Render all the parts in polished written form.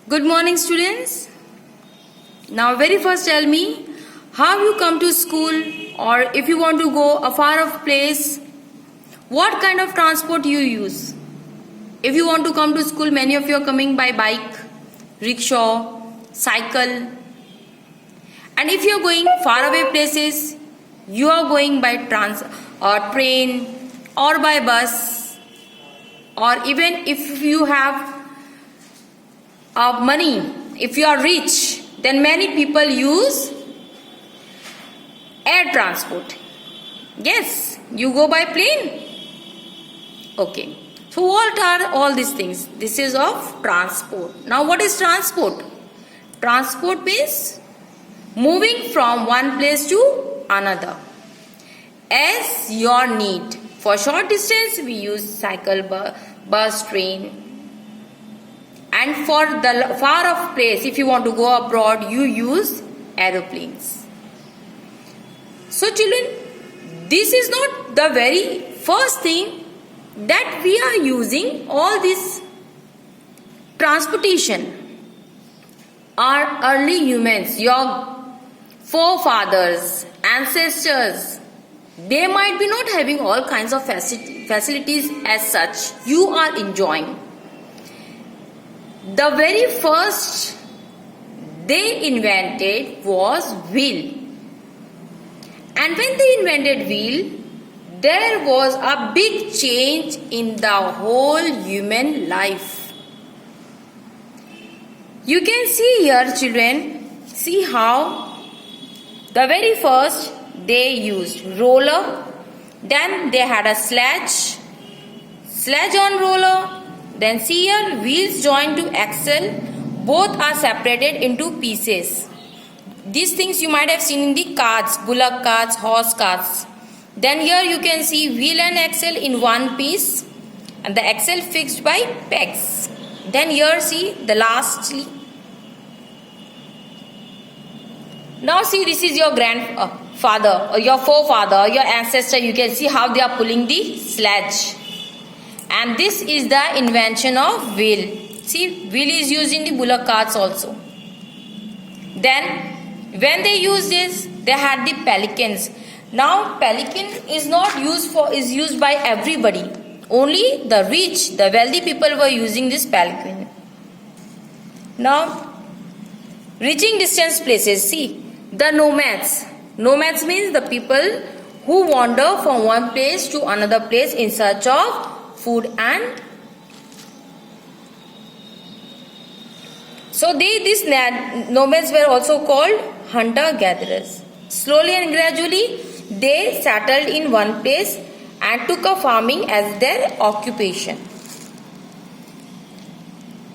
Good morning, students. Now, very first tell me how you come to school, or if you want to go a far off place, what kind of transport you use. If you want to come to school, many of you are coming by bike, rickshaw, cycle. And if you are going far away places, you are going by train or by bus, or even if you have money, if you are rich, then many people use air transport. Yes, you go by plane. Okay. So what are all these things? This is of transport. Now what is transport? Transport means moving from one place to another as your need. For short distance we use cycle, bus, train. And for the far off place, if you want to go abroad, you use aeroplanes. So children, this is not the very first thing that we are using all this transportation. Our early humans, your forefathers, ancestors, they might be not having all kinds of facilities as such you are enjoying. The very first they invented was wheel. And when they invented wheel, there was a big change in the whole human life. You can see here, children, see how the very first they used roller, then they had a sledge on roller, then see here wheels joined to axle, both are separated into pieces. These things you might have seen in the carts, bullock carts, horse carts. Then here you can see wheel and axle in one piece and the axle fixed by pegs. Then here see the lastly. Now see, this is your grandfather or your forefather or your ancestor. You can see how they are pulling the sledge. And this is the invention of wheel. See, wheel is used in the bullock carts also. Then when they used this, they had the pelicans. Now pelican is used by everybody. Only the rich, the wealthy people were using this pelican. Now reaching distance places, see the nomads. Nomads means the people who wander from one place to another place in search of food, and so these nomads were also called hunter-gatherers. Slowly and gradually they settled in one place and took up farming as their occupation.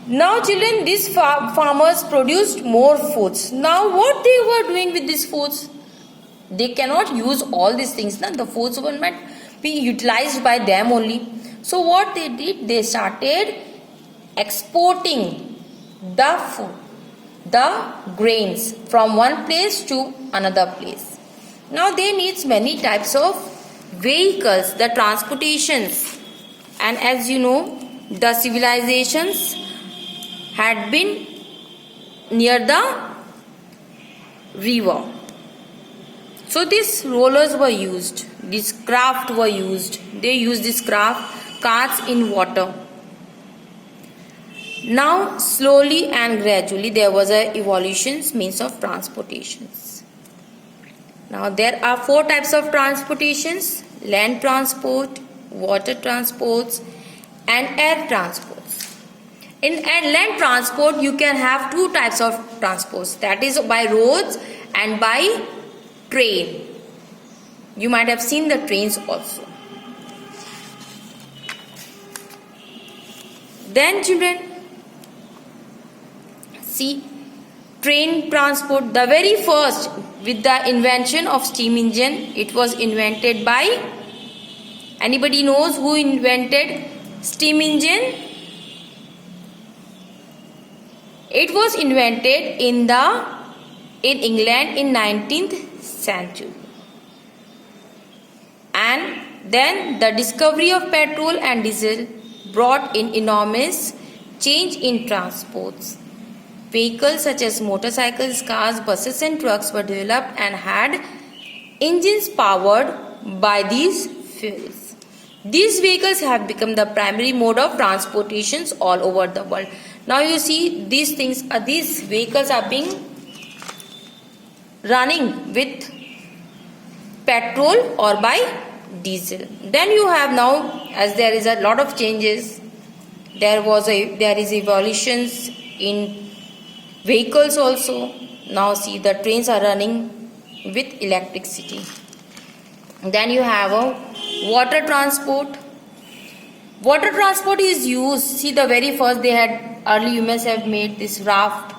Now children, these farmers produced more foods. Now what they were doing with these foods? They cannot use all these things. Now the foods were not be utilized by them only. So what they did, they started exporting the food, the grains from one place to another place. Now they need many types of vehicles, the transportations. And as you know, the civilizations had been near the river. So these rollers were used, these craft were used. They used this carts in water. Now slowly and gradually there was a evolutions means of transportations. Now there are 4 types of transportations: land transport, water transports and air transports. In land transport you can have 2 types of transports, that is by roads and by train. You might have seen the trains also. Then children, see train transport, the very first with the invention of steam engine. It was invented by, anybody knows who invented steam engine? It was invented in England in 19th century. And then the discovery of petrol and diesel brought in enormous change in transports. vehicles such as motorcycles, cars, buses and trucks were developed and had engines powered by these fuels. These vehicles have become the primary mode of transportations all over the world. Now you see these vehicles are being running with petrol or by diesel. Then you have now, as there is a lot of changes, there is evolutions in vehicles also. Now see, the trains are running with electricity. Then you have a water transport. Water transport is used. See, the very first they had, early humans have made this raft,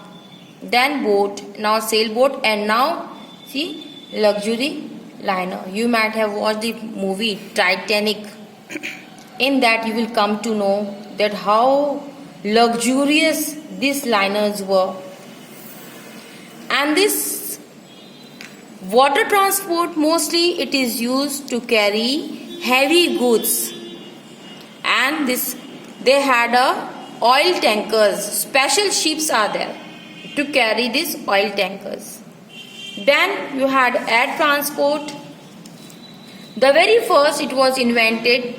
then boat, now sailboat, and now see, luxury liner. You might have watched the movie Titanic. In that you will come to know that how luxurious these liners were. And this water transport, mostly it is used to carry heavy goods. And they had oil tankers. Special ships are there to carry these oil tankers. Then you had air transport. The very first, it was invented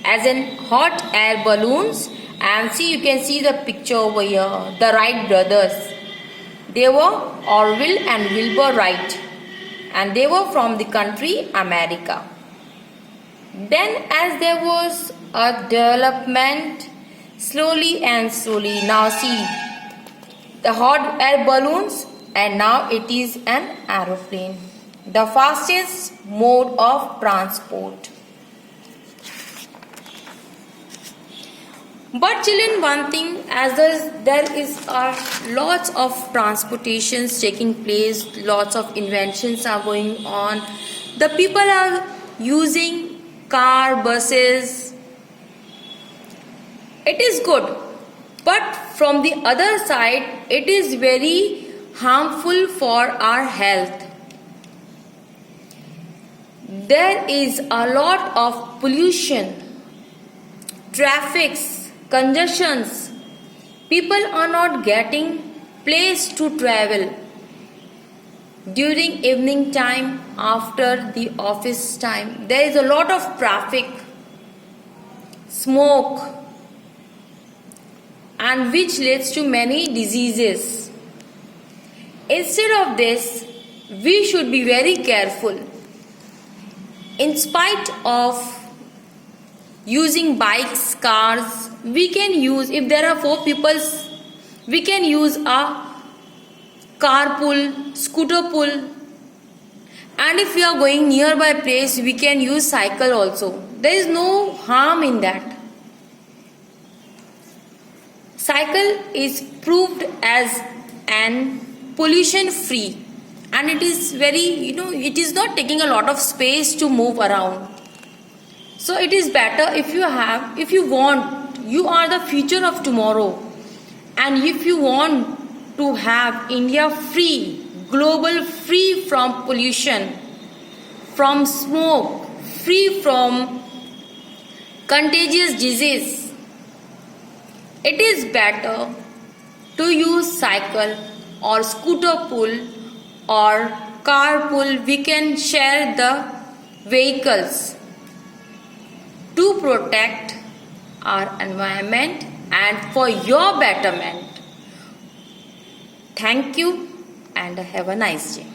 as in hot air balloons. And see, you can see the picture over here, the Wright brothers. They were Orville and Wilbur Wright, and they were from the country America. Then as there was a development, slowly and slowly, now see the hot air balloons, and now it is an aeroplane, the fastest mode of transport. But children, one thing, as there is lots of transportations taking place, lots of inventions are going on. The people are using car, buses. It is good, but from the other side, it is very harmful for our health. There is a lot of pollution, traffics, congestions. People are not getting place to travel during evening time, after the office time. There is a lot of traffic, smoke, and which leads to many diseases. Instead of this, we should be very careful. In spite of using bikes, cars, we can use, if there are 4 people, we can use a carpool, scooter pool, and if we are going nearby place, we can use cycle also. There is no harm in that. Cycle is proved as an pollution free, and it is very, it is not taking a lot of space to move around. So it is better if you want, you are the future of tomorrow, and if you want to have India free, global, free from pollution, from smoke, free from contagious disease, it is better to use cycle or scooter pool or carpool. We can share the vehicles to protect our environment and for your betterment. Thank you and have a nice day.